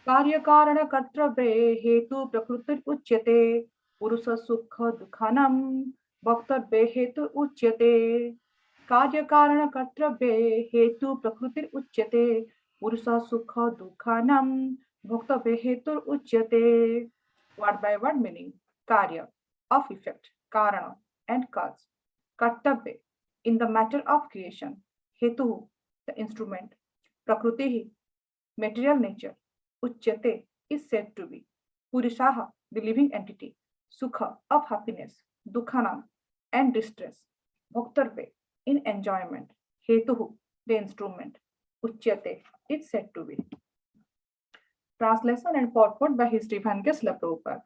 कार्य कारण कर्तव्ये हेतु प्रकृति उच्यते पुरुष सुख दुखानां वक्तव्ये हेतु उच्यते कार्य कारण कर्तव्ये हेतु प्रकृति उच्यते पुरुष सुख दुखानां वक्तव्ये हेतु उच्यते word by word meaning karya of effect karana and cause kartavya in the matter of creation hetu the instrument prakriti material nature uchyate is said to be purishaha the living entity sukha of happiness dukhanam and distress bhoktarve in enjoyment hetu the instrument uchyate is said to be translation and purport by His Divine Prabhupada.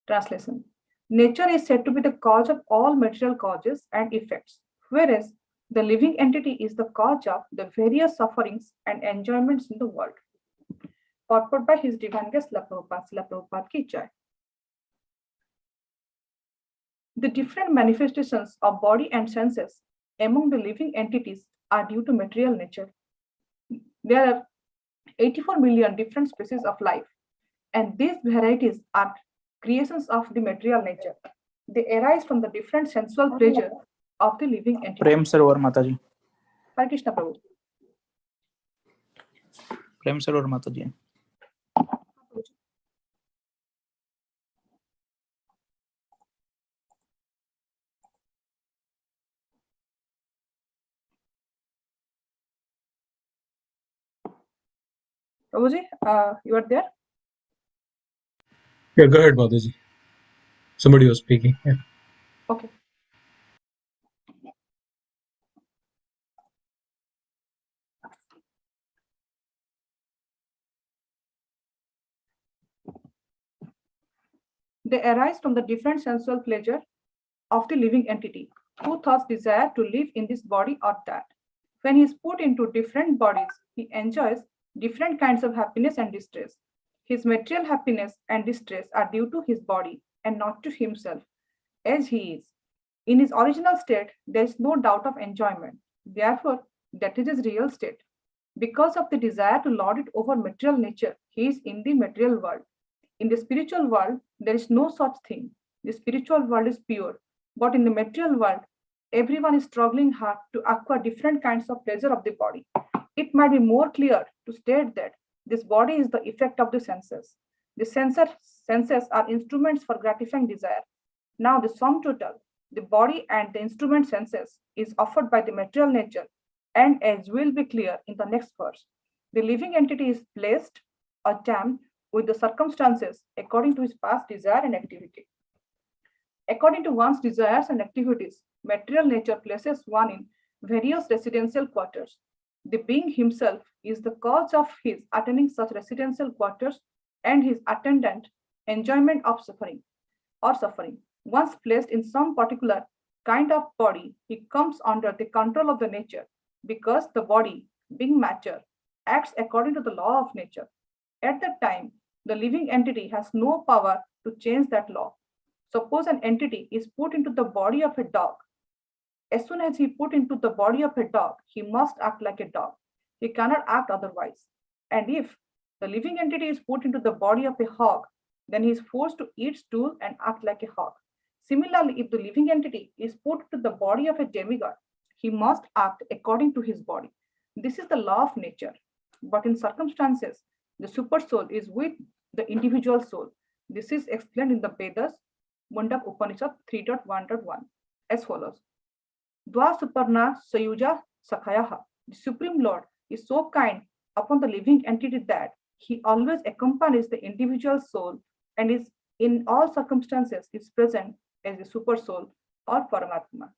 Translation. Nature is said to be the cause of all material causes and effects, whereas the living entity is the cause of the various sufferings and enjoyments in the world. Purport by His Divine Prabhupada ki jai. The different manifestations of body and senses among the living entities are due to material nature. There are 84 million different species of life, and these varieties are creations of the material nature. They arise from the different sensual pleasure of the living entity. Premasarovar Mataji. Hare Krishna Prabhu. Premasarovar Mataji. Prabhuji, you are there? Yeah, go ahead, Mataji. Somebody was speaking. Yeah. Okay. They arise from the different sensual pleasure of the living entity, who thus desire to live in this body or that. When he is put into different bodies, he enjoys different kinds of happiness and distress. His material happiness and distress are due to his body and not to himself, as he is. In his original state, there is no doubt of enjoyment. Therefore, that is his real state. Because of the desire to lord it over material nature, he is in the material world. In the spiritual world, there is no such thing. The spiritual world is pure. But in the material world, everyone is struggling hard to acquire different kinds of pleasure of the body. It might be more clear to state that this body is the effect of the senses. The senses are instruments for gratifying desire. Now the sum total, the body and the instrument senses, is offered by the material nature, and as will be clear in the next verse, the living entity is placed or damned with the circumstances according to his past desire and activity. According to one's desires and activities, material nature places one in various residential quarters. The being himself is the cause of his attaining such residential quarters and his attendant enjoyment of suffering. Once placed in some particular kind of body, he comes under the control of the nature because the body, being matter, acts according to the law of nature. At that time, the living entity has no power to change that law. Suppose an entity is put into the body of a dog. As soon as he put into the body of a dog, he must act like a dog. He cannot act otherwise. And if the living entity is put into the body of a hog, then he is forced to eat stool and act like a hog. Similarly, if the living entity is put into the body of a demigod, he must act according to his body. This is the law of nature. But in circumstances, the super soul is with the individual soul. This is explained in the Vedas, Mundak Upanishad 3.1.1 as follows. Dva Suparna Sayuja Sakhayaha. The Supreme Lord is so kind upon the living entity that he always accompanies the individual soul and is in all circumstances is present as the super soul or Paramatma.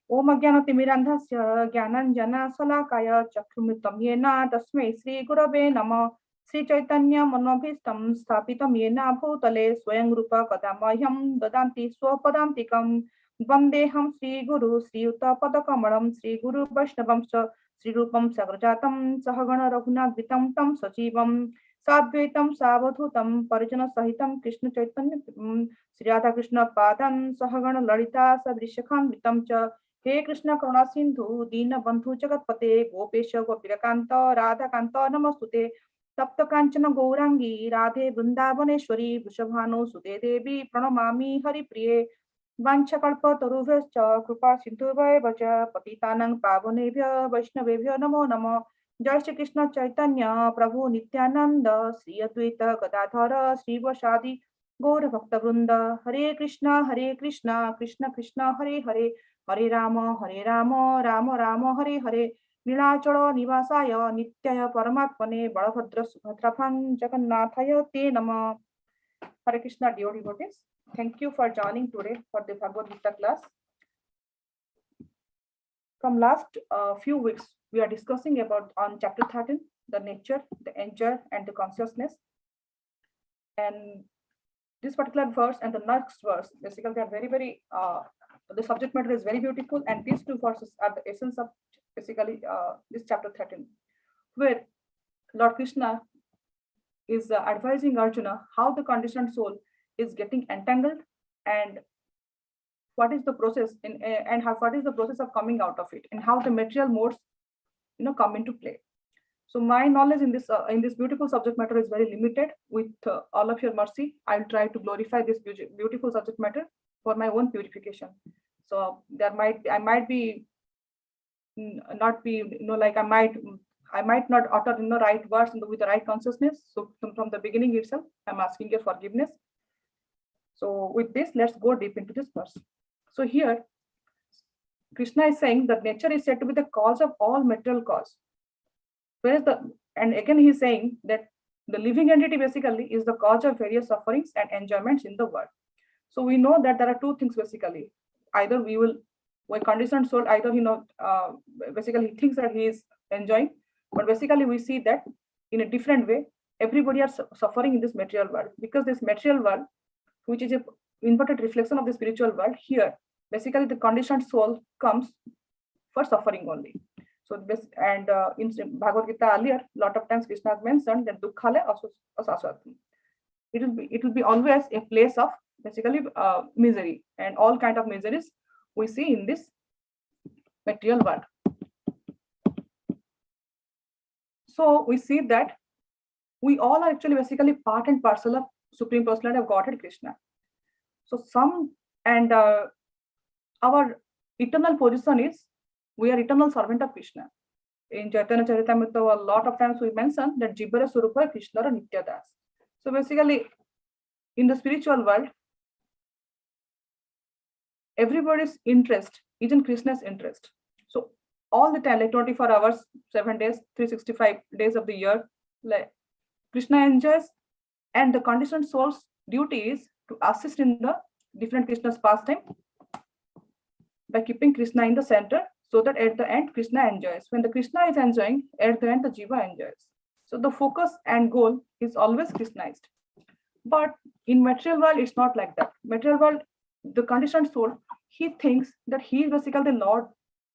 Om Ajnanatimirandhasya Jnananjana Salakaya Chakrumitam Yena Tasmai Sri Gurave Nama Sri Chaitanya Manobhistam Sthapitam Yena Bhutale Swayam Rupa Kadamayam Dadanti Swapadantikam Vandeham Sri Guru Sri Uta Padakamalam Sri Guru Vaishnavam Sri Rupam Sagrajatam Sahagana Raghunath Vitam Tam Sajivam Sadvaitam Savadhutam Parijana Sahitam Krishna Chaitanya Sri Radha Krishna Padam Sahagana Lalita Sadrishakhan Vitam Cha हे कृष्ण करुणा सिंधु दीन बंधु जगतपते गोपेश गोपिकांत राधाकांत नमस्तुते तप्त कांचन गौरांगी राधे वृंदावनेश्वरी वृषभानु सुते देवी प्रणमामि हरिप्रिये वाञ्छकल्पतरुभ्यश्च कृपा सिन्धुभ्येव च पतितानां पावनेभ्य वैष्णवेभ्यो नमो नमः जय श्री कृष्ण चैतन्य प्रभु नित्यानंद श्री अद्वैत गदाधर श्रीवसादि गौर भक्तवृंद हरे कृष्ण कृष्ण कृष्ण हरे हरे हरे राम राम राम हरे हरे नीलाचल निवासाय नित्याय परमात्मने बलभद्र सुभद्राभां जगन्नाथाय ते नमः. Hare Krishna, dear devotees. Thank you for joining today for the Bhagavad Gita class. From last few weeks, we are discussing about on chapter 13, the nature, the enjoy, and the consciousness. And this particular verse and the next verse, basically, they are very, the subject matter is very beautiful, and these two verses are the essence of basically this chapter 13, where Lord Krishna is advising Arjuna how the conditioned soul is getting entangled and what is the process in and how what is the process of coming out of it and how the material modes come into play. So my knowledge in this beautiful subject matter is very limited. With all of your mercy, I'll try to glorify this beautiful subject matter for my own purification. So I might be not be like I might not utter right words with the right consciousness. So from the beginning itself, I'm asking your forgiveness. So with this, let's go deep into this verse. So here, Krishna is saying that nature is said to be the cause of all material cause. And again he is saying that the living entity basically is the cause of various sufferings and enjoyments in the world. So we know that there are two things basically. Either when conditioned soul, either basically he thinks that he is enjoying, but basically we see that in a different way, everybody are suffering in this material world, because this material world, which is a inverted reflection of the spiritual world, here basically the conditioned soul comes for suffering only. So this, and in Bhagavad Gita earlier, lot of times Krishna has mentioned that dukkhale asasatvam. It will be always a place of basically misery, and all kind of miseries we see in this material world. So we see that we all are actually basically part and parcel of Supreme Personality of Godhead Krishna. So our eternal position is we are eternal servant of Krishna. In Chaitanya Charitamrita, a lot of times we mention that Jibara Surupa Krishna or Nitya Das. So basically, in the spiritual world, everybody's interest is in Krishna's interest. So all the time, like 24 hours, 7 days, 365 days of the year, like Krishna enjoys, and the conditioned soul's duty is to assist in the different Krishna's pastime by keeping Krishna in the center, so that at the end Krishna enjoys. When the Krishna is enjoying, at the end the Jiva enjoys. So the focus and goal is always Krishnized. But in material world, it's not like that. Material world, the conditioned soul, he thinks that he is basically the lord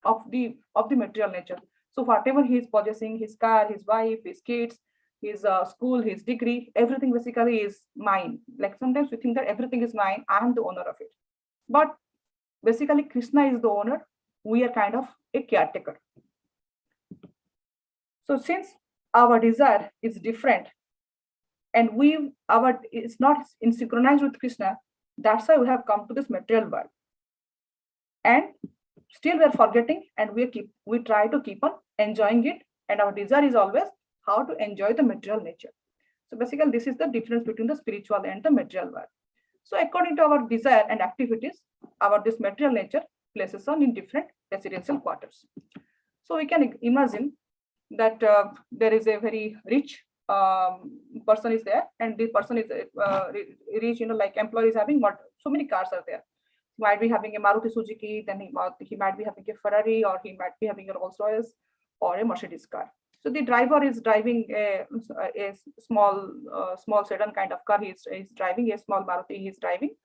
of the material nature. So whatever he is possessing, his car, his wife, his kids, his school, his degree, everything basically is mine. Like sometimes we think that everything is mine, I am the owner of it. But basically Krishna is the owner, we are kind of a caretaker. So since our desire is different and it's not in synchronized with Krishna, that's why we have come to this material world. And still we are forgetting, and we try to keep on enjoying it, and our desire is always how to enjoy the material nature. So basically this is the difference between the spiritual and the material world. So according to our desire and activities, this material nature places on in different residential quarters. So we can imagine that there is a very rich person is there, and this person is rich, like employees having so many cars are there. He might be having a Maruti Suzuki, then he might be having a Ferrari, or he might be having a Rolls Royce or a Mercedes car. So the driver is driving a small sedan kind of car. He's driving a small Maruti. He's driving,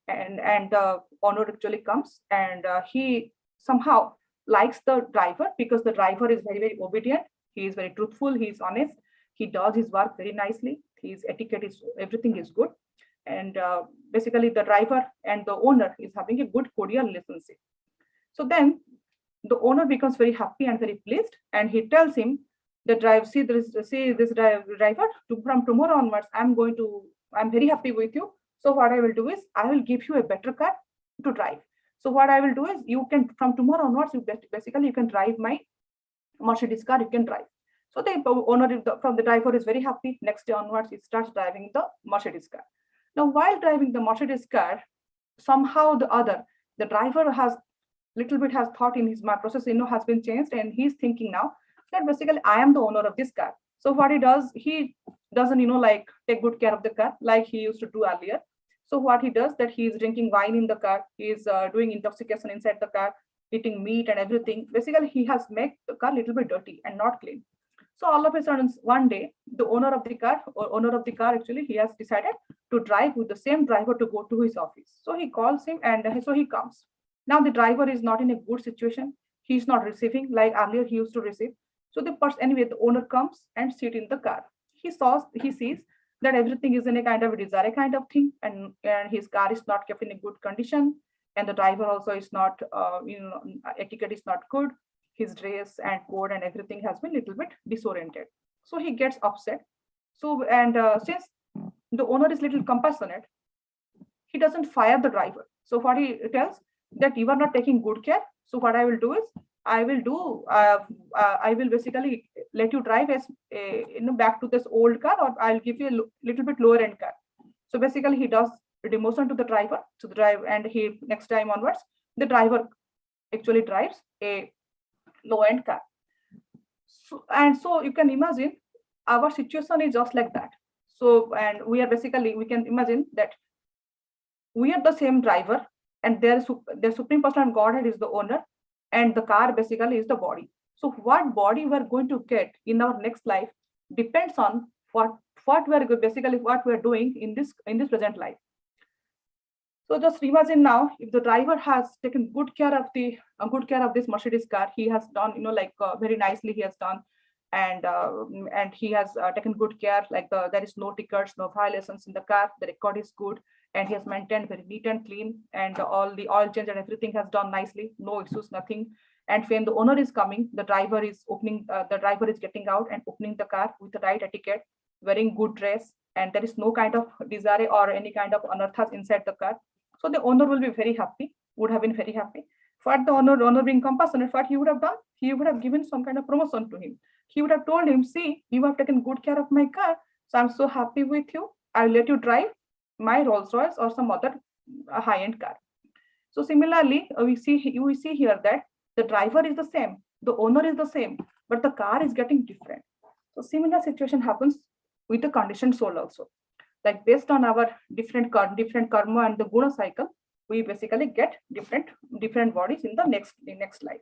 and the owner actually comes, and he somehow likes the driver because the driver is very, very obedient. He is very truthful. He is honest. He does his work very nicely. His etiquette is, everything is good. And basically the driver and the owner is having a good cordial relationship. So then The owner becomes very happy and very pleased, and he tells him, the drive, see this driver, from tomorrow onwards, I'm very happy with you. So what I will do is I will give you a better car to drive. So what I will do is you can, from tomorrow onwards, basically you can drive my Mercedes car, you can drive. So the owner from the driver is very happy. Next day onwards, he starts driving the Mercedes car. Now, while driving the Mercedes car, somehow the driver has thought in his mind process, has been changed, and he's thinking now that basically I am the owner of this car. So what he doesn't, like take good care of the car like he used to do earlier. So what he does, that he is drinking wine in the car, he is doing intoxication inside the car, eating meat and everything. Basically, he has made the car a little bit dirty and not clean. So all of a sudden, one day, the owner of the car actually, he has decided to drive with the same driver to go to his office. So he calls him, and so he comes. Now the driver is not in a good situation. He's not receiving like earlier he used to receive. So the owner comes and sit in the car. He sees that everything is in a kind of a desire kind of thing, and his car is not kept in a good condition, and the driver also is not, etiquette is not good. His dress and coat and everything has been a little bit disoriented. So he gets upset. So, and since the owner is little compassionate, he doesn't fire the driver. So what he tells, that you are not taking good care. So what I will do is I will basically let you drive as back to this old car, or I'll give you a little bit lower end car. So basically he does demotion to the driver to the drive, and he next time onwards the driver actually drives a low end car. So you can imagine our situation is just like that. So, and we can imagine that we are the same driver, and their supreme personal Godhead is the owner, and the car basically is the body. So what body we're going to get in our next life depends on what we're doing in this present life. So just imagine now, if the driver has taken good care of this Mercedes car, he has done, very nicely he has done, and he has taken good care, like there is no tickets, no violations in the car, the record is good, and he has maintained very neat and clean, and all the oil change and everything has done nicely, no issues, nothing. And when the owner is coming, the driver is getting out and opening the car with the right etiquette, wearing good dress, and there is no kind of desire or any kind of unearthas inside the car. So the owner will be very happy, would have been very happy. For the owner being compassionate, what he would have done, he would have given some kind of promotion to him. He would have told him, see, you have taken good care of my car, so I'm so happy with you. I'll let you drive my Rolls Royce or some other high-end car. So similarly, we see here that the driver is the same, the owner is the same, but the car is getting different. So similar situation happens with the conditioned soul also. Like based on our different karma and the guna cycle, we basically get different bodies in the next life.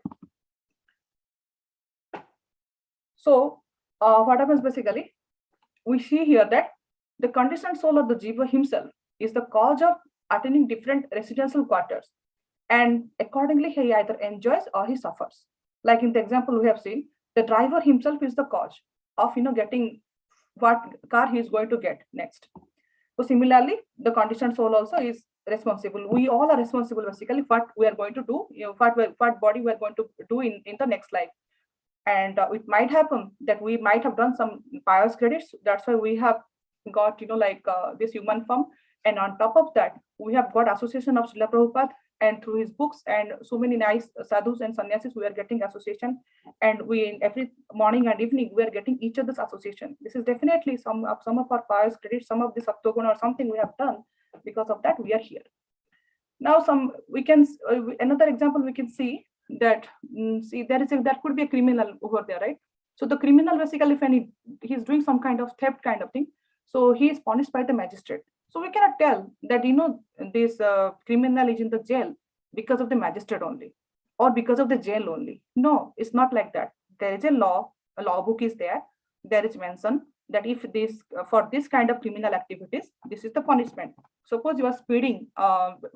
So what happens basically, we see here that the conditioned soul of the jiva himself is the cause of attaining different residential quarters, and accordingly he either enjoys or he suffers. Like in the example we have seen, the driver himself is the cause of getting what car he is going to get next. So similarly, the conditioned soul also is responsible. We all are responsible basically what we are going to do, what body we are going to do in the next life. And it might happen that we might have done some pious credits. That's why we have got this human form. And on top of that, we have got association of Srila Prabhupada, and through his books and so many nice sadhus and sannyasis, we are getting association. And we every morning and evening we are getting each other's association. This is definitely some of our pious credits, some of the saptoguna or something we have done. Because of that, we are here. Now, another example we can see that there could be a criminal over there, right? So the criminal basically, when he's doing some kind of theft kind of thing, so he is punished by the magistrate. So we cannot tell that this criminal is in the jail because of the magistrate only, or because of the jail only. No, it's not like that. There is a law book is there. There is mention that if for this kind of criminal activities, this is the punishment. Suppose you are speeding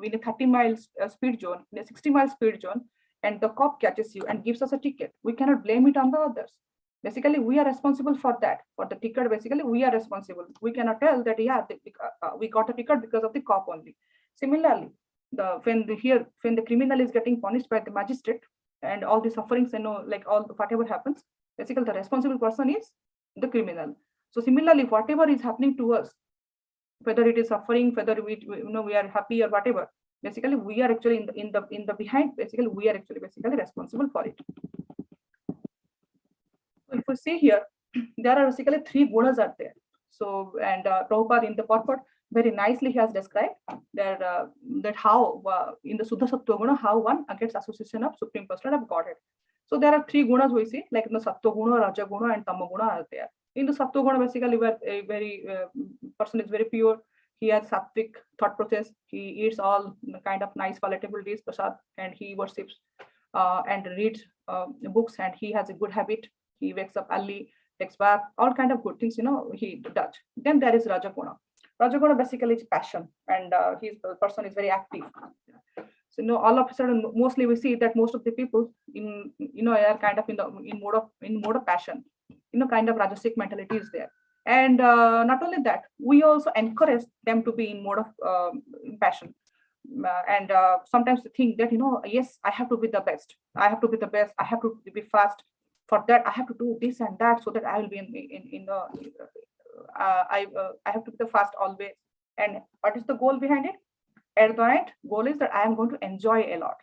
in a 30 miles speed zone, in a 60 miles speed zone, and the cop catches you and gives us a ticket. We cannot blame it on the others. Basically, we are responsible for that. For the ticket, basically, we are responsible. We cannot tell that, we got a ticket because of the cop only. Similarly, when the criminal is getting punished by the magistrate, and all the sufferings, like all whatever happens, basically the responsible person is the criminal. So similarly, whatever is happening to us, whether it is suffering, whether we are happy or whatever, basically we are actually in the behind. Basically, we are actually basically responsible for it. So if we see here, there are basically three gunas are there. So, and Prabhupada in the purport very nicely he has described that how in the Suddha Sattva Guna, how one gets association of Supreme Personality of Godhead. So there are three gunas we see, like in the Sattva Guna, Raja Guna, and Tama Guna are there. In the Sattva Guna, basically, where a very person is very pure, he has sattvic thought process, he eats all kind of nice palatable dishes, prasad, and he worships and reads books, and he has a good habit. He wakes up early, takes bath, all kind of good things, he does. Then there is Rajaguna. Rajaguna basically is passion, and his person is very active. So all of a sudden, mostly we see that most of the people are kind of in mode of passion. Kind of Rajasic mentality is there. And not only that, we also encourage them to be in mode of passion. And sometimes think that yes, I have to be the best. I have to be the best. I have to be fast. For that, I have to do this and that so that I will be in the. I have to be the fast always. And what is the goal behind it? At the end, goal is that I am going to enjoy a lot.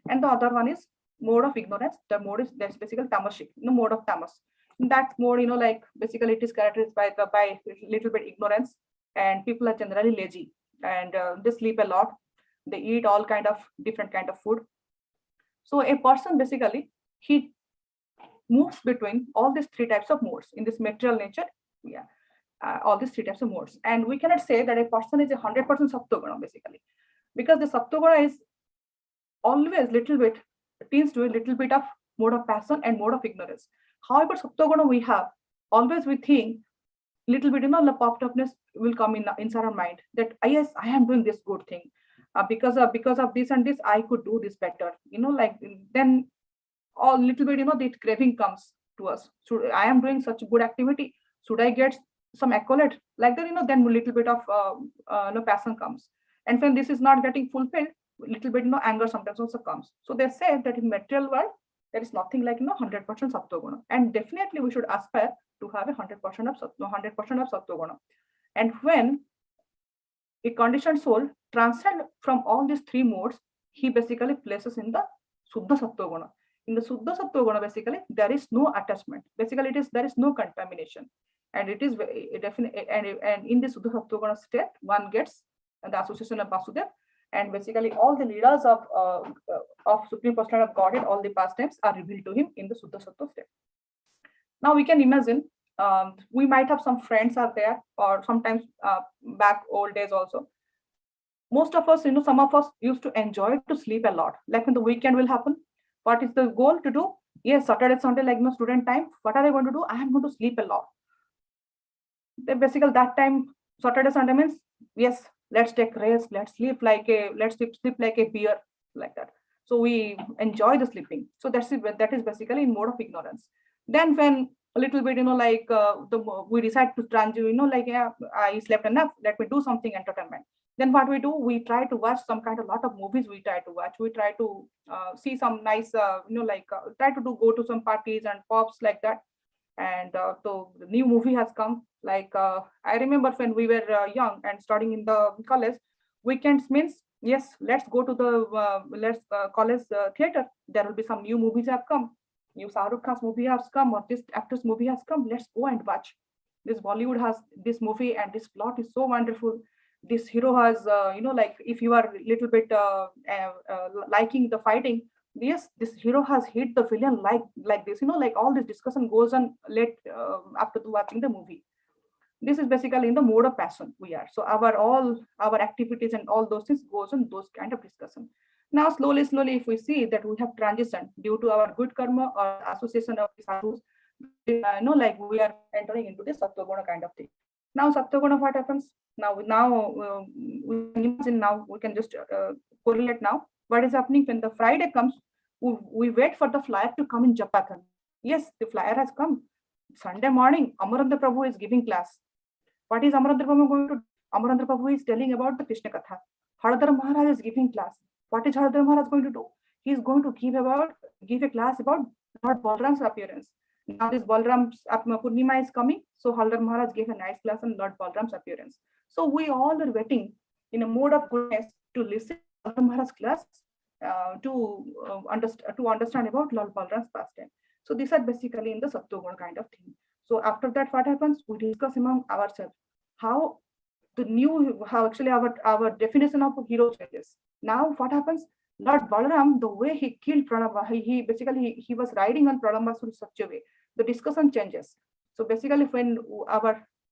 And the other one is mode of ignorance. The mode is that's basically tamasic, mode of tamas. In that mode, like basically it is characterized by little bit ignorance, and people are generally lazy, and they sleep a lot. They eat all kind of different kind of food. So a person basically he moves between all these three types of modes in this material nature. Yeah, all these three types of modes, and we cannot say that a person is 100% Sattva-guna basically, because the Sattva-guna is always little bit tends to a little bit of mode of passion and mode of ignorance. However, Sattva-guna we have always we think little bit the popped upness will come inside our mind that yes, I am doing this good thing because of this and this I could do this better. Like then all little bit the craving comes to us. So I am doing such a good activity. Should I get some accolade like that? Then a little bit of passion comes, and when this is not getting fulfilled, little bit anger sometimes also comes. So they say that in material world there is nothing like 100% Sattva-guna, and definitely we should aspire to have 100% of Sattva-guna. And when a conditioned soul transcend from all these three modes, he basically places in the Suddha Sattva-guna. In the Suddha Sattva-guna, basically there is no attachment. Basically, there is no contamination, and it is definite. And in the Suddha Sattva-guna state, one gets the association of Vasudev, and basically all the leaders of Supreme Personality of Godhead, all the pastimes are revealed to him in the Suddha Sattva state. Now we can imagine we might have some friends are there, or sometimes back old days also. Most of us, some of us used to enjoy to sleep a lot. Like when the weekend will happen, what is the goal to do? Yes, Saturday, Sunday, like student time. What are they going to do? I am going to sleep a lot. They basically that time, Saturday, Sunday means yes, let's take rest, let's sleep like a beer, like that. So we enjoy the sleeping. So that is basically in mode of ignorance. Then when a little bit, we decide to like yeah, I slept enough. Let me do something entertainment. Then what we do? We try to watch some kind of lot of movies. We try to watch. We try to see some nice, try to go to some parties and pops like that. And so the new movie has come. Like I remember when we were young and studying in the college, weekends means yes, let's go to the college theater. There will be some new movies have come. New Shah Rukh Khan's movie has come, or this actor's movie has come. Let's go and watch. This Bollywood has this movie, and this plot is so wonderful. This hero has, like if you are a little bit liking the fighting, yes, this hero has hit the villain like this. Like all this discussion goes on late after watching the movie. This is basically in the mode of passion we are. So all our activities and all those things goes on those kind of discussion. Now slowly, if we see that we have transitioned due to our good karma or association of sadhus, like we are entering into this Sattva-guna kind of thing. Now Sattva-guna, what happens? Now we can imagine. Now we can just correlate now. What is happening when the Friday comes? We wait for the flyer to come in Japakan. Yes, the flyer has come. Sunday morning, Amarendra Prabhu is giving class. What is Amarendra Prabhu going to do? Amarendra Prabhu is telling about the Krishna Katha. Haradhar Maharaj is giving class. What is Haradhar Maharaj going to do? he's going to give a class about Lord Balram's appearance. Now this Balram's Purnima is coming, so Haldar Maharaj gave a nice class on Lord Balram's appearance. So we all are waiting in a mode of goodness to listen to Haldar Maharaj's class to understand about Lord Balram's pastime. So these are basically in the Sattva kind of thing. So after that, what happens? We discuss among ourselves how actually our definition of a hero changes. Now what happens? Lord Balaram, the way he killed Pranava, he was riding on Pranavasura in such a way. The discussion changes. So basically, when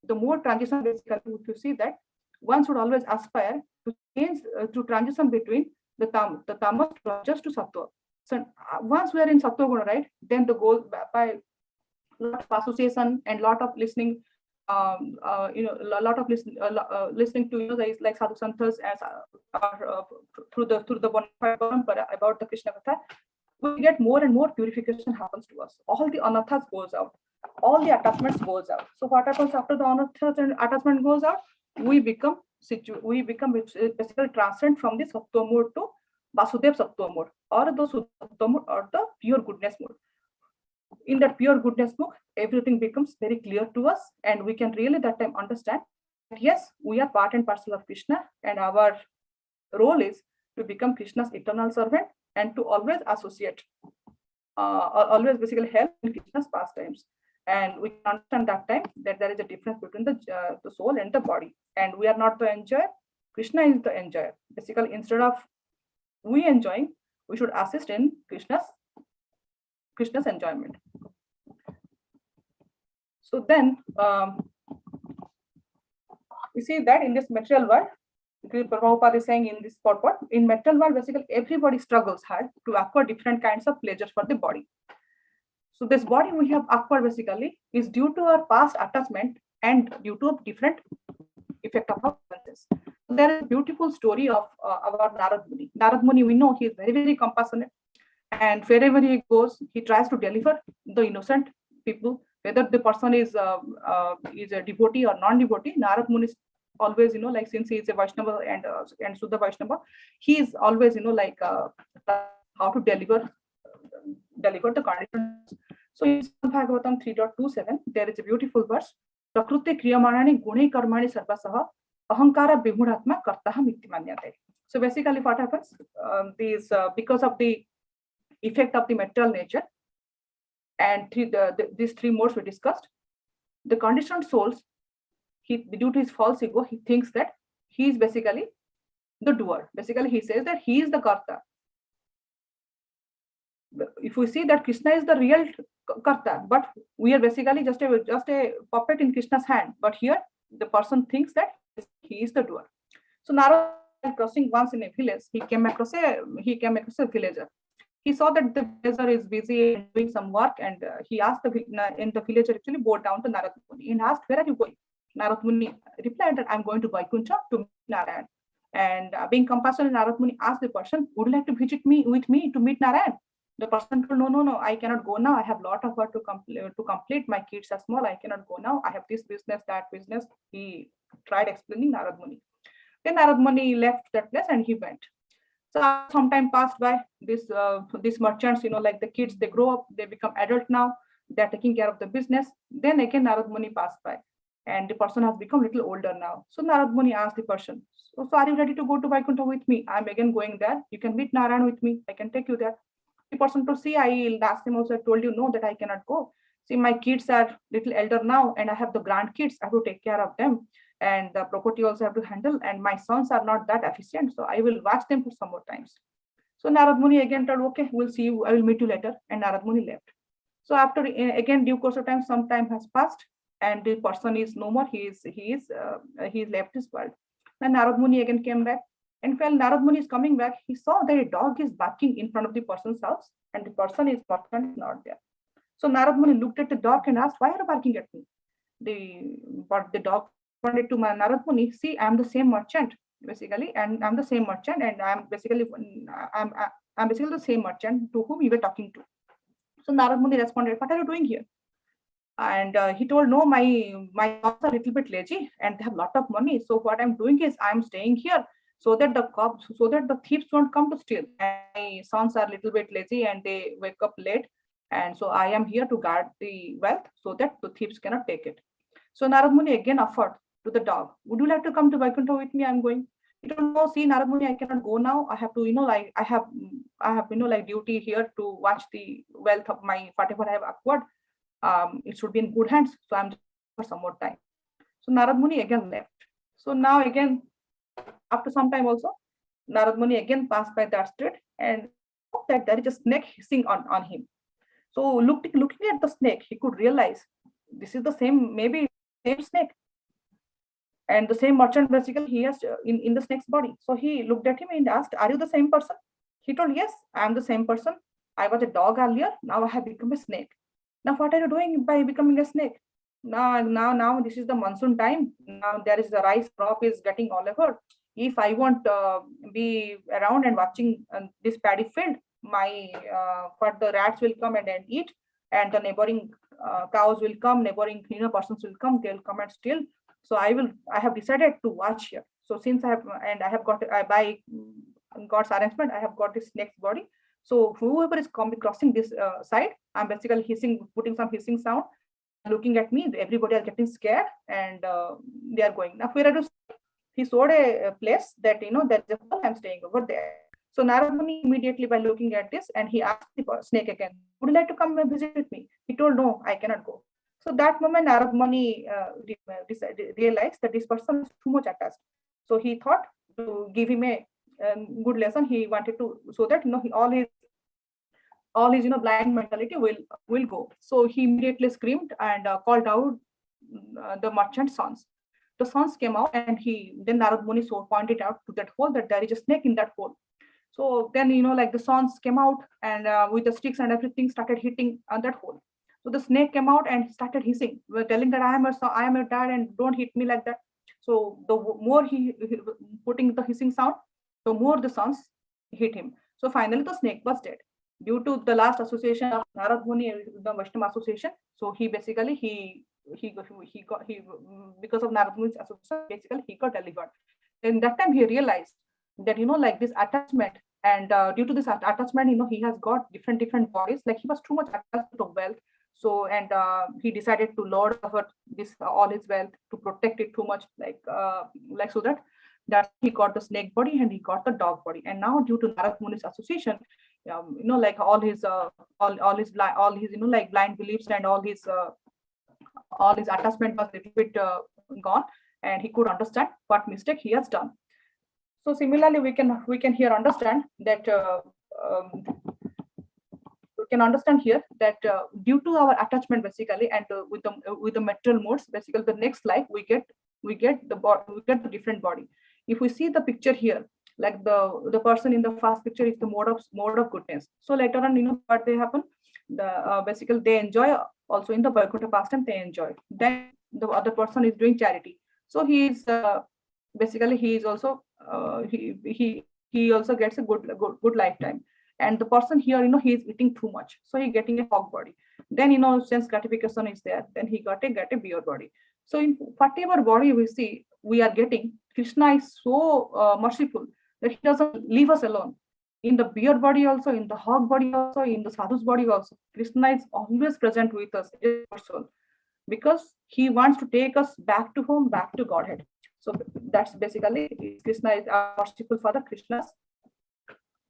the more transition, basically, if you see that one should always aspire to change to transition between the tamas just to sattva. So once we are in sattva guna, right, then the goal by lot of association and lot of listening. A lot of listening to like sadhu santas as through the parampara about the Krishna Katha, we get more and more purification happens to us. All the anathas goes out, all the attachments goes out. So what happens after the anathas and attachment goes out? We become basically transcend from the sattva mode to Vasudev sattva mode, or the Suddha sattva mode, or the pure goodness mode. In that pure goodness mode, everything becomes very clear to us, and we can really that time understand that yes, we are part and parcel of Krishna, and our role is to become Krishna's eternal servant and to always associate, always basically help in Krishna's pastimes. And we can understand that time that there is a difference between the soul and the body, and we are not the enjoyer. Krishna is the enjoyer. Basically, instead of we enjoying, we should assist in Krishna's enjoyment. So then we see that in this material world, Prabhupada is saying in this purport, in material world, basically everybody struggles hard to acquire different kinds of pleasures for the body. So this body we have acquired basically is due to our past attachment and due to a different effect of our senses. So there is a beautiful story of our Narad Muni. Narad Muni, we know he is very, very compassionate, and wherever he goes, he tries to deliver the innocent people, whether the person is a devotee or non-devotee. Narad Muni is always, like since he is a Vaishnava and Suddha Vaishnava, he is always, how to deliver the conditions. So in Bhagavatam 3.27, there is a beautiful verse. Prakrute kriyamanani gune karmani sarvasaha ahankara vimuratma kartaha mittimanyate. So basically what happens? Because of the effect of the material nature and these three modes we discussed, the conditioned souls, due to his false ego, he thinks that he is basically the doer. Basically, he says that he is the karta. If we see that Krishna is the real karta, but we are basically just a puppet in Krishna's hand. But here, the person thinks that he is the doer. So Narada, crossing once in a village, he came across a villager. He saw that the villager is busy doing some work, and he asked the villager actually bowed down to Narad Muni and asked, "Where are you going?" Narad Muni replied that I'm going to Vaikuntha to meet Narayan. And being compassionate, Narad Muni asked the person, "Would you like to visit with me to meet Narayan?" The person told, no, I cannot go now. I have a lot of work to complete. My kids are small. I cannot go now. I have this business, that business. He tried explaining Narad Muni. Then Narad Muni left that place and he went. So some time passed by. These merchants, like the kids, they grow up, they become adult now. They're taking care of the business. Then again, Narad Muni passed by, and the person has become a little older now. So Narad Muni asked the person, so are you ready to go to Vaikuntha with me? I'm again going there. You can meet Narayan with me. I can take you there. The person to see, last time also I told you no, that I cannot go. See, my kids are little elder now, and I have the grandkids. I have to take care of them, and the property also have to handle. And my sons are not that efficient, so I will watch them for some more times. So Narad Muni again told, okay, we'll see you. I will meet you later. And Narad Muni left. So after again due course of time, some time has passed, and the person is no more. He left this world. Then Narad Muni again came back. And while Narad Muni is coming back, he saw that a dog is barking in front of the person's house, and the person is not there. So Narad Muni looked at the dog and asked, "Why are you barking at me?" The dog responded to Narad Muni, "See, I'm the same merchant, basically, and I'm the same merchant, and I'm basically the same merchant to whom you were talking to." So Narad Muni responded, "What are you doing here?" And he told, "No, my dogs are a little bit lazy and they have a lot of money. So what I'm doing is I'm staying here so that the thieves won't come to steal. And my sons are a little bit lazy and they wake up late, and so I am here to guard the wealth so that the thieves cannot take it. So Narad Muni again offered to the dog, would you like to come to Vaikuntha with me? I'm going. He told, no, see, Narad Muni, I cannot go now. I have to, like I have like duty here to watch the wealth of my whatever I have acquired. It should be in good hands. So I'm just for some more time. So Narad Muni again left. So now again, after some time also, Narad Muni again passed by that street and that there is a snake hissing on him. So looking at the snake, he could realize this is the same, maybe same snake. And the same merchant basically he has in the snake's body. So he looked at him and asked, are you the same person? He told, yes, I am the same person. I was a dog earlier. Now I have become a snake. Now what are you doing by becoming a snake? Now this is the monsoon time. Now there is the rice crop is getting all over. If I won't be around and watching this paddy field, my what the rats will come and eat, and the neighboring cows will come, neighboring persons will come, they'll come and steal. So I have decided to watch here. So since I have got by God's arrangement, I have got this snake's body. So whoever is crossing this side, I'm basically putting some hissing sound, looking at me. Everybody are getting scared and they are going. Now where I do, he showed a place that there's a hole, I'm staying over there. So Narad Muni immediately by looking at this, and he asked the snake again, would you like to come and visit with me? He told, no, I cannot go. So that moment Narad Muni realized that this person is too much attached. So he thought to give him a good lesson. He wanted to, so that all his blind mentality will go. So he immediately screamed and called out the merchant's sons. The sons came out, and then Narad Muni pointed out to that hole that there is a snake in that hole. So then like the sons came out and with the sticks and everything started hitting on that hole. So the snake came out and started hissing, telling that I am your dad and don't hit me like that. So the more he putting the hissing sound, the more the sons hit him. So finally the snake was dead due to the last association of Narad Muni, the Vaishnava association. So he basically he because of Narad Muni's association, basically he got delivered. And that time he realized that like this attachment, and due to this attachment, he has got different bodies. Like he was too much attached to wealth. So and he decided to lord over this all his wealth, to protect it too much, like so that he got the snake body and he got the dog body. And now due to Narad Muni's association, like all his like blind beliefs and all his attachment was a little bit gone, and he could understand what mistake he has done. So similarly, we can here understand that due to our attachment basically, and with the material modes, basically the next life we get the different body. If we see the picture here, like the person in the first picture is the mode of goodness. So later on, what they happen, basically they enjoy also in the Vaikuntha pastime, they enjoy. Then the other person is doing charity. So he is basically he is also he also gets a good lifetime. And the person here, he is eating too much, so he getting a hog body. Then sense gratification is there, then he get a bear body. So in whatever body we see, we are getting, Krishna is so merciful that he doesn't leave us alone. In the bear body also, in the hog body also, in the sadhu's body also, Krishna is always present with us, because he wants to take us back to home, back to Godhead. So that's basically Krishna is our merciful Father. Krishna's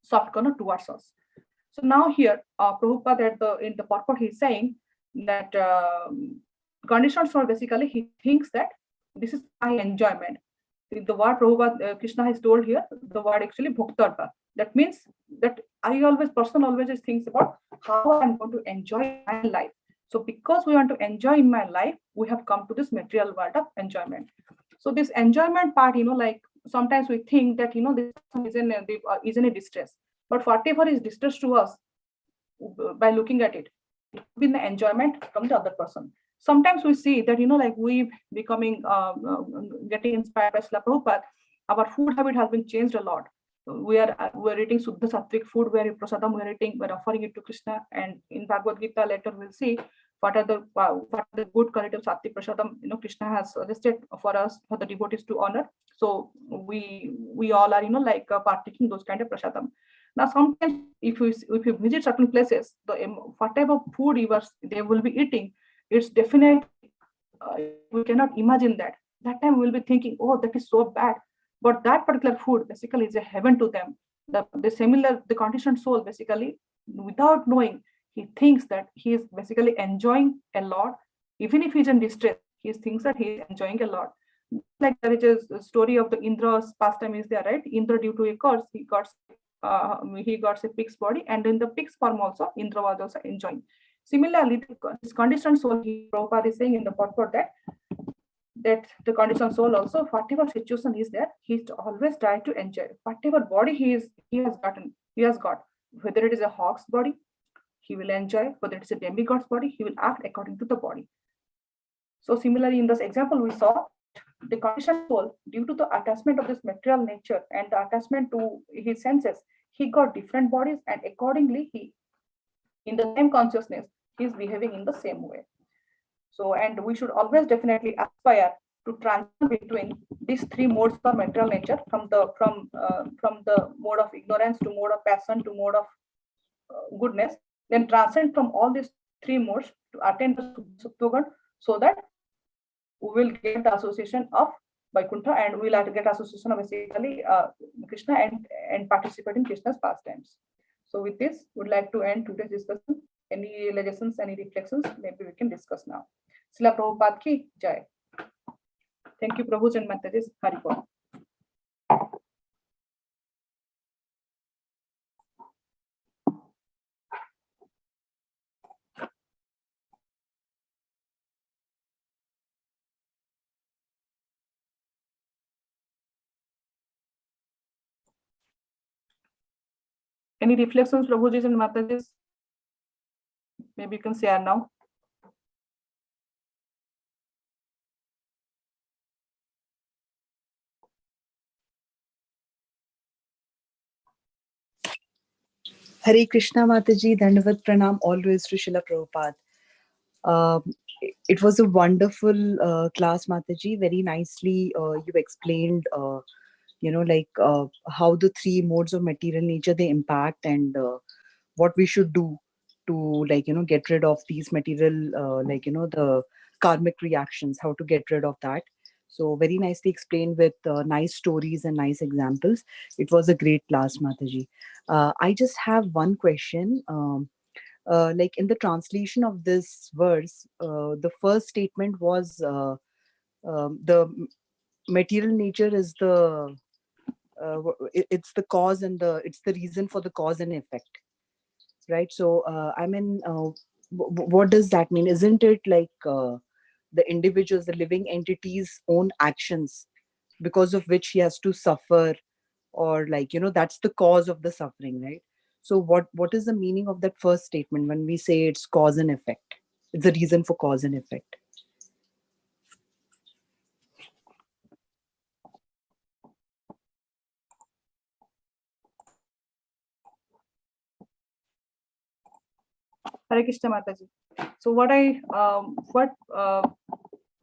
soft corner towards us. So now here, Prabhupada in the purport, he's saying that conditions for basically he thinks that this is my enjoyment. The word Prabhupada Krishna has told here, the word actually bhuktarva. That means that person always thinks about how I'm going to enjoy my life. So because we want to enjoy in my life, we have come to this material world of enjoyment. So this enjoyment part, like sometimes we think that this person is in a distress, but whatever is distress to us, by looking at it, it will be the enjoyment from the other person. Sometimes we see that like we becoming getting inspired by Srila Prabhupada, our food habit has been changed a lot. We're eating Suddha Sattvic food, we're prasadam, we're offering it to Krishna. And in Bhagavad Gita later we'll see what are the good quality of Sati Prasadam, Krishna has suggested for us, for the devotees to honor. So we all are, like partaking those kind of prasadam. Now, sometimes if you visit certain places, whatever food they will be eating, it's definitely, we cannot imagine that. That time we will be thinking, oh, that is so bad. But that particular food basically is a heaven to them. The conditioned soul basically, without knowing, he thinks that he is basically enjoying a lot. Even if he's in distress, he thinks that he is enjoying a lot. Like there is a story of the Indra's pastime is there, right? Indra, due to a curse, he got a pig's body, and in the pig's form also, Indra was also enjoying. Similarly, this conditioned soul, Prabhupada is saying in the purport that the conditioned soul also, whatever situation is there, he's always try to enjoy whatever body he has got, whether it is a hawk's body, he will enjoy, whether it's a demigod's body, he will act according to the body. So similarly, in this example, we saw the conditioned soul, due to the attachment of this material nature and the attachment to his senses, he got different bodies, and accordingly, he, in the same consciousness, he is behaving in the same way. So, and we should always definitely aspire to transition between these three modes of material nature, from the mode of ignorance to mode of passion to mode of goodness, then transcend from all these three modes to attain the Suttoguna, so that we will get the association of Vaikuntha, and we will have to get association of basically Krishna and participate in Krishna's pastimes. So with this, would like to end today's discussion. Any realizations, any reflections, maybe we can discuss now. Srila Prabhupada ki jai. Thank you, Prabhuji and Mataji. Haribol. Any reflections, Prabhuji and Mataji? Maybe you can share now. Hare Krishna Mataji, Dandavat Pranam, always to Srila Prabhupada. It was a wonderful class, Mataji. Very nicely you explained, how the three modes of material nature, they impact, and what we should do to, get rid of these material, the karmic reactions, how to get rid of that. So very nicely explained with nice stories and nice examples. It was a great class, Mataji. I just have one question. Like in the translation of this verse, the first statement was the material nature is it's the cause and it's the reason for the cause and effect, right? So what does that mean? Isn't it like the individuals, the living entities' own actions, because of which he has to suffer, or that's the cause of the suffering, right? So what is the meaning of that first statement when we say it's cause and effect? It's a reason for cause and effect. Hare Krishna Mataji. So what I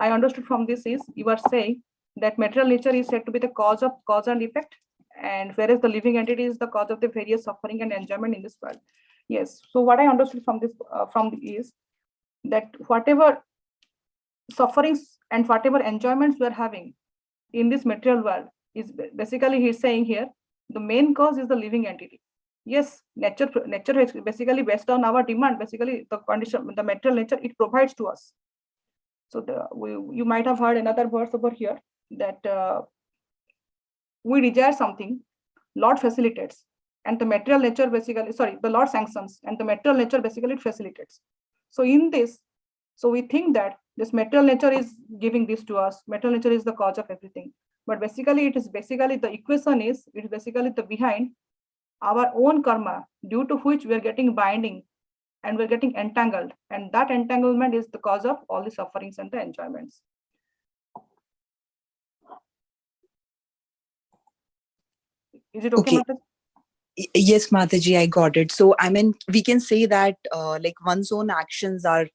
understood from this is, you are saying that material nature is said to be the cause and effect, and whereas the living entity is the cause of the various suffering and enjoyment in this world. Yes. So what I understood from this is that whatever sufferings and whatever enjoyments we are having in this material world is basically, he's saying here, the main cause is the living entity. Yes, nature is basically based on our demand. Basically, the condition, the material nature, it provides to us. So you might have heard another verse over here that we desire something, Lord facilitates, and the material nature basically, the Lord sanctions, and the material nature basically it facilitates. So in this, so we think that this material nature is giving this to us. Material nature is the cause of everything. But basically, it is basically the equation is, it is basically the behind our own karma, due to which we are getting binding and we're getting entangled. And that entanglement is the cause of all the sufferings and the enjoyments. Is it okay, Mataji? Yes, Mataji, I got it. So, I mean, we can say that like one's own actions are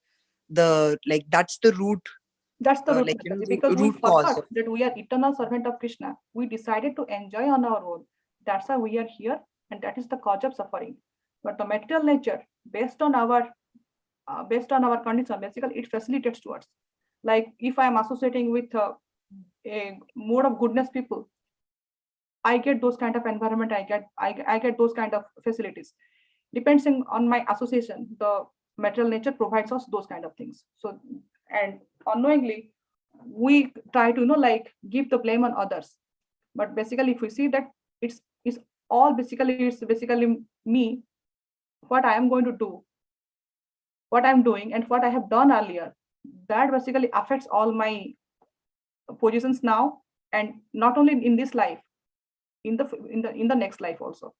that's the root, That's the root, like, you know, Mataji, the because we root cause forgot of. that we are eternal servant of Krishna. We decided to enjoy on our own. That's why we are here, and that is the cause of suffering. But the material nature, based on our condition, basically it facilitates to us. Like if I am associating with a mode of goodness people, I get those kind of environment. I get those kind of facilities. Depending on my association, the material nature provides us those kind of things. So, and unknowingly, we try to like give the blame on others. But basically, if we see that it's all basically it's basically me, what I am going to do, what I'm doing, and what I have done earlier, that basically affects all my positions now, and not only in this life, in the next life also.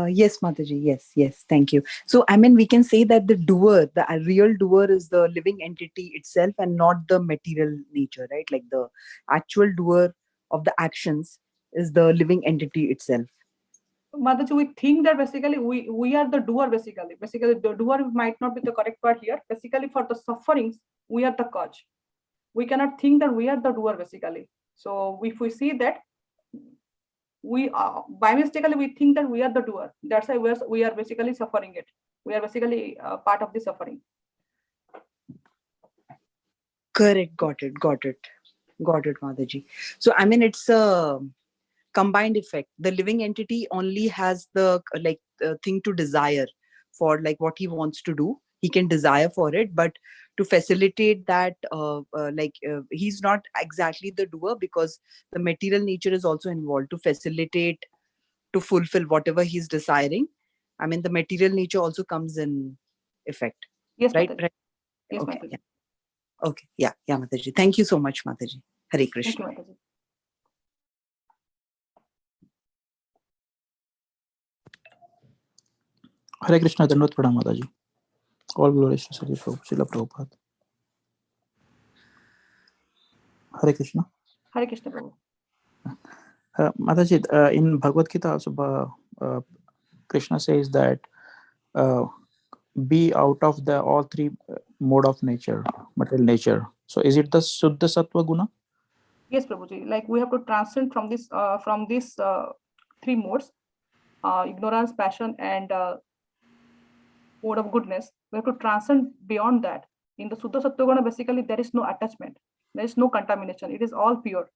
Yes, Mataji. Yes. Thank you. So, I mean, we can say that the doer, the real doer, is the living entity itself and not the material nature, right? Like the actual doer of the actions is the living entity itself. Mataji, we think that basically we are the doer basically. Basically, the doer might not be the correct word here. Basically, for the sufferings, we are the cause. We cannot think that we are the doer basically. So if we see that we by mistakenly we think that we are the doer. That's why we are basically suffering it. We are basically part of the suffering. Correct. Got it, Mataji. So, I mean, it's a combined effect. The living entity only has the thing to desire for like what he wants to do. He can desire for it, but to facilitate that, he's not exactly the doer, because the material nature is also involved to facilitate, to fulfill whatever he's desiring. I mean, the material nature also comes in effect. Yes, Right. Mataji. Right. Yes, Okay. Mataji. Yeah. Okay. Yeah. Mataji. Thank you so much, Mataji. Hare Krishna. Thank you, Mataji. Hare Krishna, Dandavat Pranam Mataji. All glories to Srila Prabhupada. Hare Krishna. Hare Krishna, Prabhu. Mataji, in Bhagavad Gita also, Krishna says that be out of the all three mode of nature, material nature. So is it the Suddha Sattva Guna? Yes, Prabhuji. Like we have to transcend from these three modes: ignorance, passion, and mode of goodness. We have to transcend beyond that. In the Suddha Sattva Guna, basically there is no attachment, there is no contamination. It is all pure.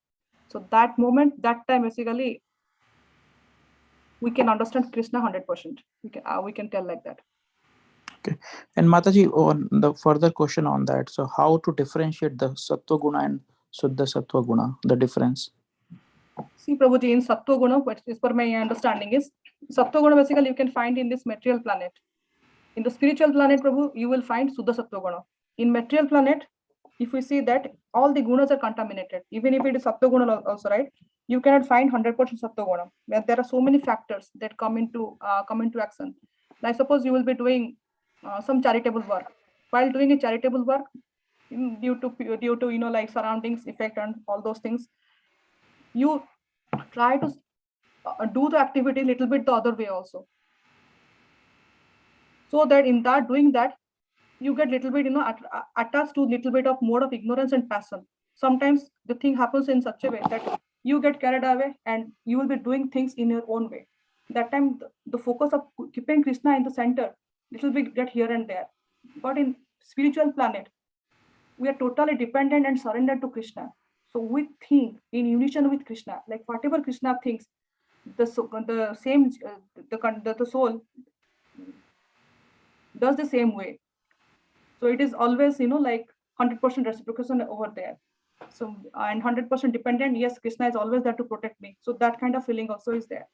So that moment, that time, basically, we can understand Krishna 100%. We can tell like that. Okay. And Mataji, on the further question on that, so how to differentiate the Sattva Guna and Suddha Sattva Guna, the difference? See, Prabhuji, in Sattva Guna, what is per my understanding is, Sattva Guna basically you can find in this material planet. In the spiritual planet, Prabhu, you will find Suddha Sattva Guna. In material planet, if we see that all the gunas are contaminated, even if it is Sattva Guna also, right? You cannot find 100% Sattva Guna. There are so many factors that come into action. Like suppose you will be doing some charitable work. While doing a charitable work, due to like surroundings effect and all those things, you try to do the activity a little bit the other way also, so that in that doing that you get little bit attached to little bit of mode of ignorance and passion. Sometimes the thing happens in such a way that you get carried away and you will be doing things in your own way. That time the focus of keeping Krishna in the center little bit get here and there. But in spiritual planet, we are totally dependent and surrendered to Krishna. So we think in unison with Krishna, like whatever Krishna thinks, the same the soul does the same way. So it is always like 100% reciprocation over there. So and 100% dependent. Yes, Krishna is always there to protect me. So that kind of feeling also is there.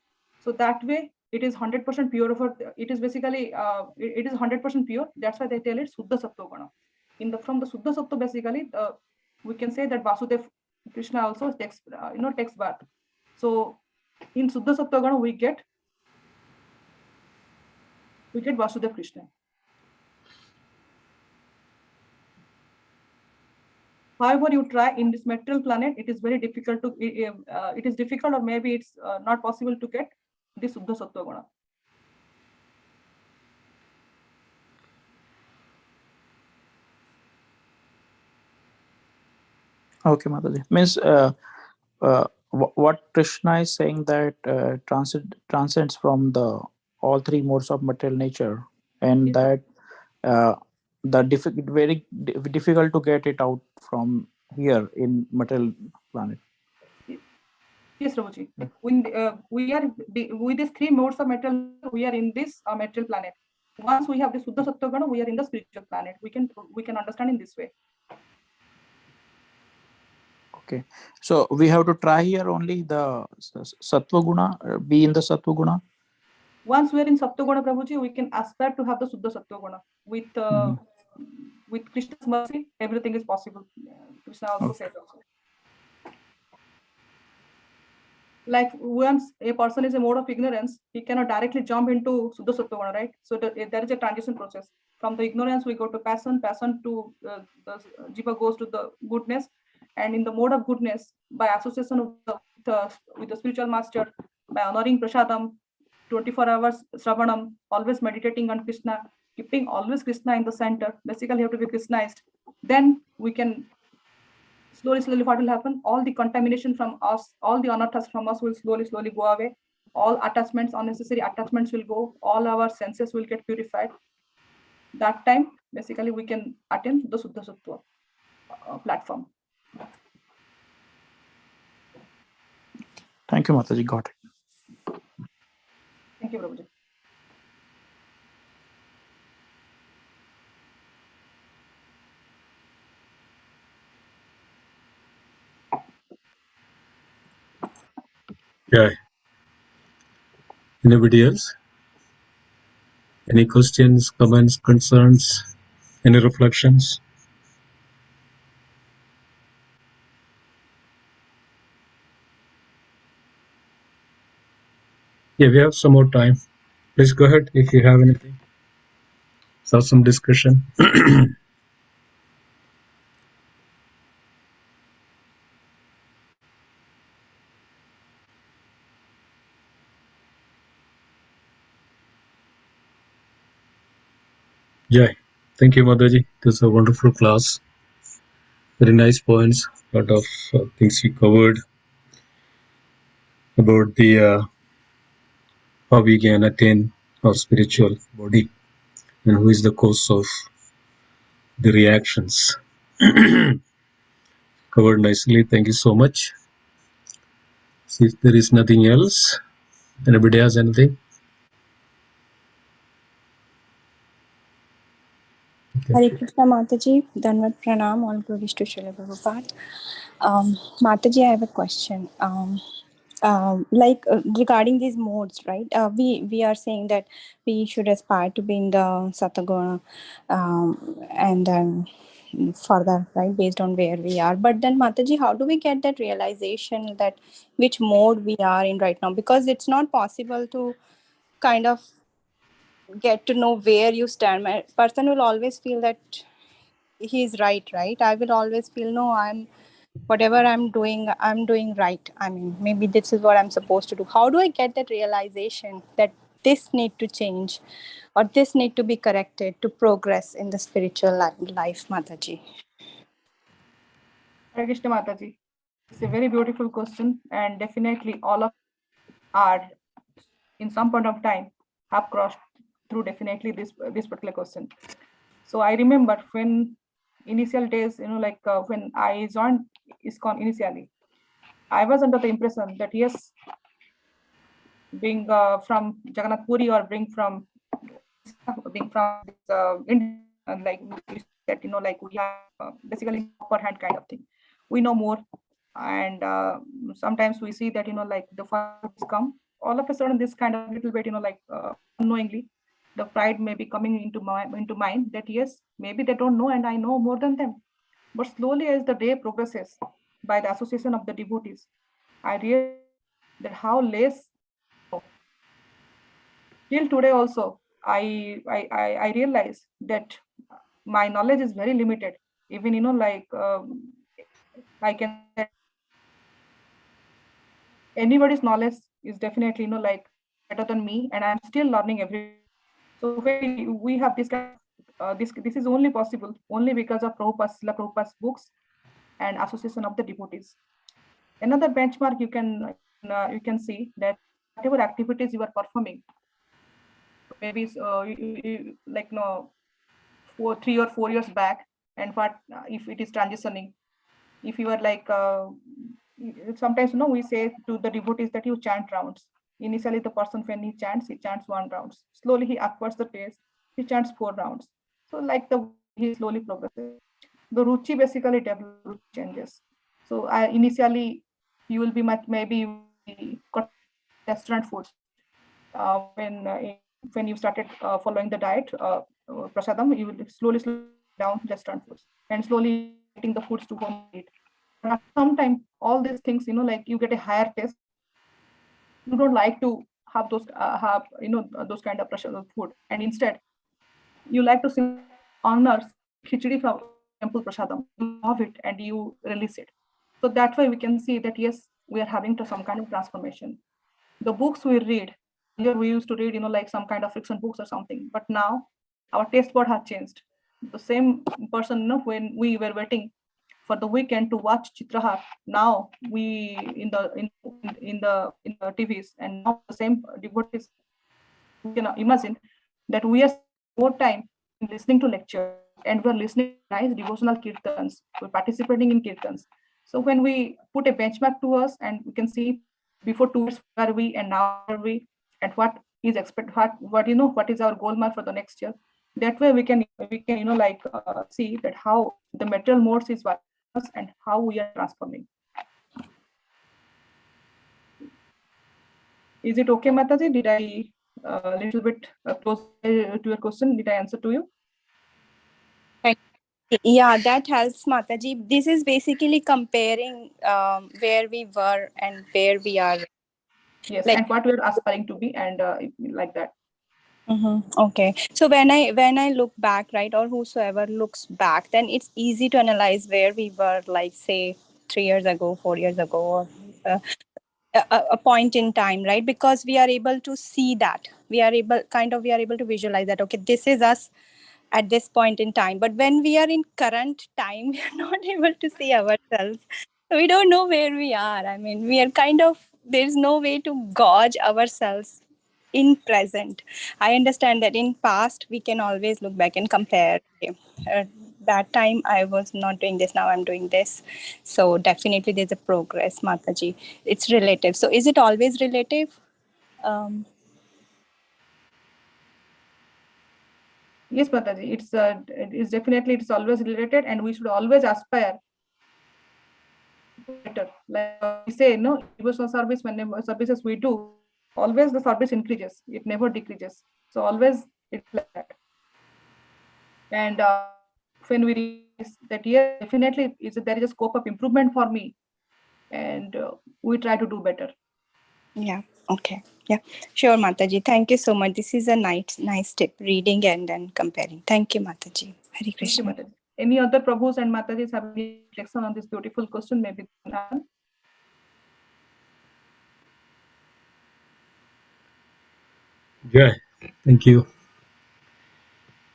So that way it is 100% pure. It is basically it is 100% pure. That's why they tell it Suddha Sattva Guna. From the Suddha Sattva, basically we can say that Vasudev Krishna also takes takes birth. So in Suddha Sattva Guna we get Vasudev Krishna. However you try in this material planet, it is very difficult to it is difficult, or maybe it's not possible to get this Suddha Sattva Guna. Okay, Mataji. Means what Krishna is saying that transcends from the all three modes of material nature, and Yes, that uh, the difficult to get it out from here in material planet. yes, Prabhuji. When we are with these three modes of material nature, we are in this material planet. Once we have the Suddha Sattva Guna, we are in the spiritual planet. We can understand in this way. Okay, so we have to try here only the sattva guna, be in the sattva guna. Once we are in Sattva Guna, Prabhuji, we can aspire to have the Suddha Sattva Guna. With Krishna's mercy, everything is possible. Krishna also says also. Like once a person is a mode of ignorance, he cannot directly jump into Suddha Sattva Guna, right? So there is a transition process. From the ignorance, we go to passion to the jiva goes to the goodness. And in the mode of goodness, by association with the spiritual master, by honoring prasadam, 24 hours Shravanam, always meditating on Krishna, keeping always Krishna in the center. Basically, you have to be Krishnized. Then we can slowly what will happen? All the contamination from us, all the anarthas from us will slowly go away. All attachments, unnecessary attachments will go. All our senses will get purified. That time, basically, we can attain the Suddha Sattva platform. Thank you, Mataji. Got it. Thank you, Prabhuji. Yeah. Anybody else? Any questions, comments, concerns, any reflections? Yeah, we have some more time. Please go ahead if you have anything. Start some discussion. Jai. Thank you, Mataji. This is a wonderful class. Very nice points. A lot of things you covered about the how we can attain our spiritual body and who is the cause of the reactions. Covered nicely. Thank you so much. See if there is nothing else. Anybody has anything? Hare Krishna Mataji, Dhanvat Pranam, all glories to Srila Prabhupada. Mataji, I have a question. Regarding these modes, right? We are saying that we should aspire to be in the Sataguna, and then further, right, based on where we are. But then, Mataji, how do we get that realization that which mode we are in right now? Because it's not possible to kind of get to know where you stand. My person will always feel that he's right. I will always feel, no, whatever I'm doing right. I mean, maybe this is what I'm supposed to do. How do I get that realization that this need to change or this need to be corrected to progress in the spiritual life, Mataji? Hare Krishna Mataji. It's a very beautiful question, and definitely all of are in some point of time have crossed through definitely this particular question. So I remember when initial days, when I joined ISKCON initially, I was under the impression that yes, being from Jagannath Puri or being from this India, like that, like we have basically upper hand kind of thing. We know more, and sometimes we see that like the fathers come all of a sudden this kind of little bit unknowingly the pride may be coming into mind that yes, maybe they don't know and I know more than them. But slowly as the day progresses, by the association of the devotees, I realize that how less till today also I realize that my knowledge is very limited. Even I can say anybody's knowledge is definitely better than me, and I'm still learning every day. So when we have this kind of this is only possible only because of Prabhupada's books, and association of the devotees. Another benchmark you can see that whatever activities you are performing, maybe like 3 or 4 years back, and what if it is transitioning. If you are like sometimes we say to the devotees that you chant rounds. Initially, the person when he chants 1 rounds. Slowly he acquires the taste. He chants 4 rounds. So like the he slowly progresses. The ruchi basically develops changes. So initially you will be maybe restaurant foods. When you started following the diet prasadam, you will slowly down restaurant foods and slowly getting the foods to home eat. But sometimes all these things, like you get a higher taste. You don't like to have those those kind of food, and instead you like to honor khichdi from temple prasadam. You love it and you release it. So that way we can see that yes, we are having some kind of transformation. The books we read, earlier we used to read, like some kind of fiction books or something, but now our taste bud has changed. The same person, when we were waiting for the weekend to watch Chitrahar, now we in the TVs, and now the same devotees, you can imagine that we are more time in listening to lecture, and we're listening to nice devotional kirtans, we're participating in kirtans. So when we put a benchmark to us, and we can see before 2 years where are we and now where are we, and what is what is our goal mark for the next year. That way we can see that how the material modes is what us and how we are transforming. Is it okay, Mataji? Did I little bit close to your question? Did I answer to you? Yeah, that helps, Mataji. This is basically comparing where we were and where we are. Yes, and what we're aspiring to be, and like that. Okay, so when I look back, right, or whosoever looks back, then it's easy to analyze where we were, like say 3 years ago, 4 years ago, or a point in time, right? Because we are able to see that, we are able to visualize that, okay, this is us at this point in time. But when we are in current time, we are not able to see ourselves. We don't know where we are. I mean, we are there's no way to gauge ourselves in present. I understand that in past we can always look back and compare. Okay, that time I was not doing this, now I'm doing this. So definitely there's a progress, Mataji. It's relative. So is it always relative? Yes, Mataji, it's definitely, it's always related, and we should always aspire better. Like we say, devotional service, whenever services we do, always the service increases, it never decreases. So always it's like that. And when we realize that, yes, definitely there is a scope of improvement for me, and we try to do better. Yeah. Okay. Yeah. Sure, Mataji. Thank you so much. This is a nice tip, reading and then comparing. Thank you, Mataji. Hare Krishna. Thank you, Mataji. Any other Prabhus and Matajis have any reflection on this beautiful question? Maybe. Yeah, thank you.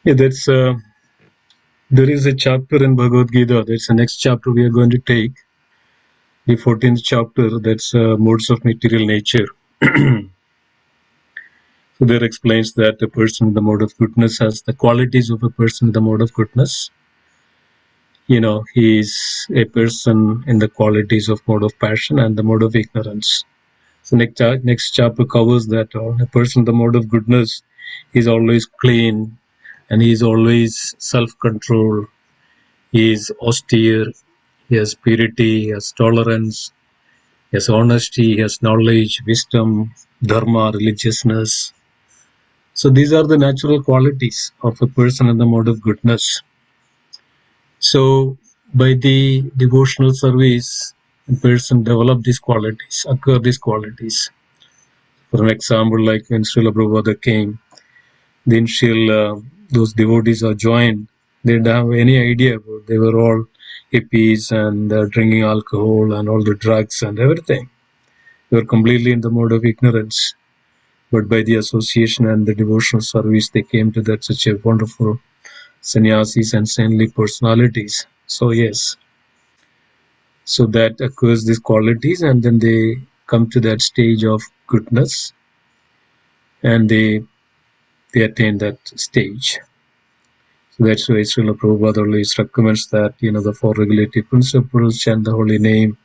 Yeah, that's there is a chapter in Bhagavad Gita. That's the next chapter we are going to take. The 14th chapter. That's modes of material nature. So there explains that a person in the mode of goodness has the qualities of a person in the mode of goodness. He is a person in the qualities of mode of passion and the mode of ignorance. So next chapter covers that. A person in the mode of goodness is always clean, and he is always self-control. He is austere. He has purity. He has tolerance. He has honesty. He has knowledge, wisdom, dharma, religiousness. So these are the natural qualities of a person in the mode of goodness. So by the devotional service, a person develop these qualities, acquire these qualities. For an example, like when Srila Prabhupada came, the initial those devotees are joined. They didn't have any idea about. They were all hippies and drinking alcohol and all the drugs and everything. They were completely in the mode of ignorance. But by the association and the devotional service, they came to that such a wonderful sannyasis and saintly personalities. So yes, So that occurs these qualities, and then they come to that stage of goodness, and they attain that stage. So that's why Srila Prabhupada always recommends that, the four regulative principles, chant the holy name,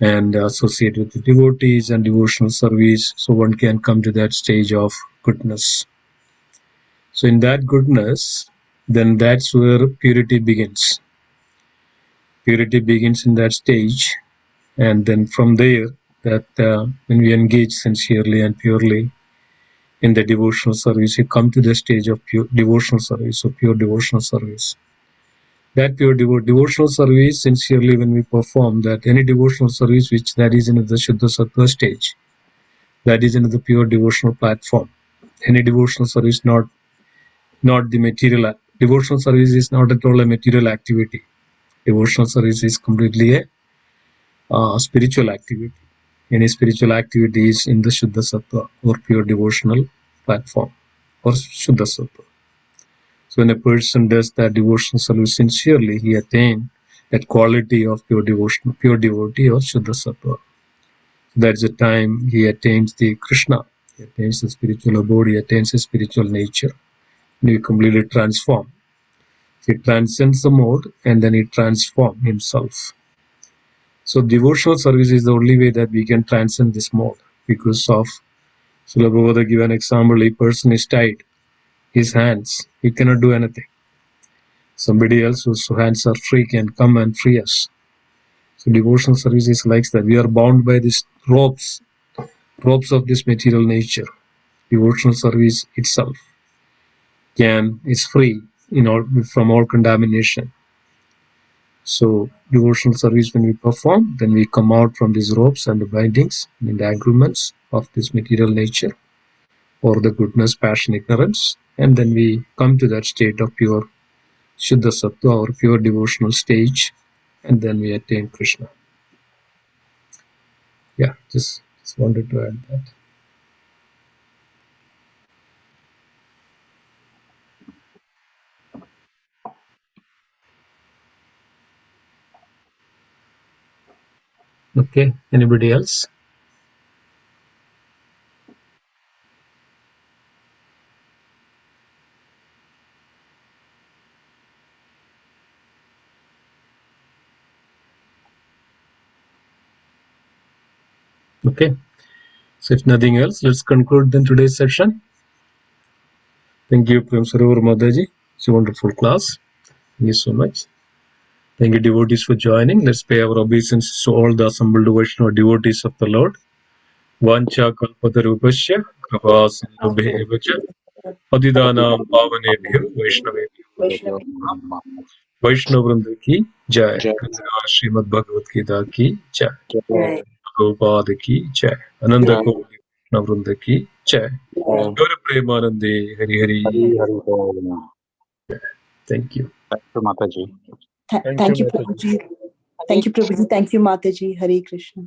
and associate with the devotees and devotional service, so one can come to that stage of goodness. So in that goodness, then that's where purity begins. Purity begins in that stage, and then from there, that when we engage sincerely and purely in the devotional service, you come to the stage of pure devotional service, or pure devotional service. That pure devotional service, sincerely when we perform that, any devotional service which that is in the Shuddha Sattva stage, that is in the pure devotional platform. Any devotional service, not the material. Devotional service is not at all a material activity. Devotional service is completely a spiritual activity. Any spiritual activity is in the Shuddha Sattva, or pure devotional platform, or Shuddha Sattva. So when a person does that devotional service sincerely, he attains that quality of pure devotion, pure devotee, or Shuddha Sattva. That's the time he attains the Krishna, he attains the spiritual abode, he attains the spiritual nature, and he completely transforms. He transcends the mode, and then he transforms himself. So devotional service is the only way that we can transcend this mode, because of Srila Prabhupada give an example. A person is tied, his hands, he cannot do anything. Somebody else whose hands are free can come and free us. So devotional service is like that. We are bound by these ropes of this material nature. Devotional service itself is free from all contamination. So devotional service, when we perform, then we come out from these ropes and the bindings and the agreements of this material nature, or the goodness, passion, ignorance, and then we come to that state of pure Shuddha Sattva, or pure devotional stage, and then we attain Krishna. Yeah, just wanted to add that. Okay, anybody else? Okay, so if nothing else, let's conclude then today's session. Thank you, Premasarovar Mataji. It's a wonderful class. Thank you so much. Thank you, devotees, for joining. Let's pay our obeisances to all the assembled Vaishnava devotees of the Lord. Vancha kalpatarupasya krapa sindhubheva cha patidanam pavanebhyo Vaishnavebhyo namo. Vaishnava Vrinda ki jai. Srimad Bhagavad Gita ki jai. Prabhupada ki jai. Ananda Koti Vaishnava Vrinda ki jai. Gaura Premanande Hari Hari. Thank you. Thank you, Mataji. Thank you, Prabhuji. Thank you, Prabhuji. Thank you, Mataji. Hare Krishna.